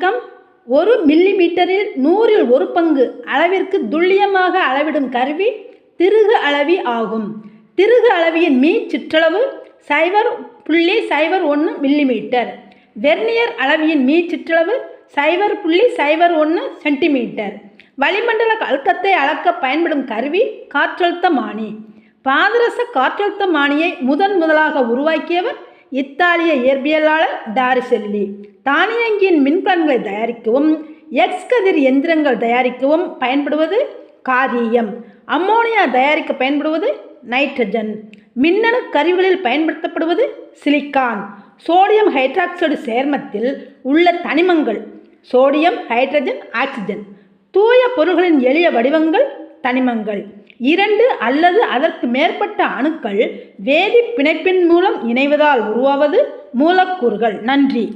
வணக்கம். 1 மில்லிமீட்டரில் 100ல் 1 பங்கு அளவிற்கு துல்லியமாக அளவிடும் கருவி திருகு அளவி ஆகும். திருகு அளவியின் மீ சிற்றளவு 0.01 மில்லிமீட்டர். வெர்னியர் அளவியின் மீ சிற்றளவு 0.01 சென்டிமீட்டர். வளிமண்டல அழுத்தத்தை அளக்க பயன்படும் கருவி காற்றழுத்தமானி. பாதரச காற்றழுத்தமானியை முதலாக உருவாக்கியவர் இத்தாலிய இயற்பியலாளர் டாரிசெல்லி. தானியங்கியின் மின்பலன்களை தயாரிக்கவும் எக்ஸ் கதிர் எந்திரங்கள் தயாரிக்கவும் பயன்படுவது காரீயம். அம்மோனியா தயாரிக்க பயன்படுவது நைட்ரஜன். மின்னணு கருவிகளில் பயன்படுத்தப்படுவது சிலிக்கான். சோடியம் ஹைட்ராக்சைடு சேர்மத்தில் உள்ள தனிமங்கள் சோடியம், ஹைட்ரஜன், ஆக்சிஜன். தூய பொருள்களின் எளிய வடிவங்கள் தனிமங்கள். 2 அல்லது அதற்கு மேற்பட்ட அணுக்கள் வேதி பிணைப்பின் மூலம் இணைவதால் உருவாவது மூலக்கூறுகள். நன்றி.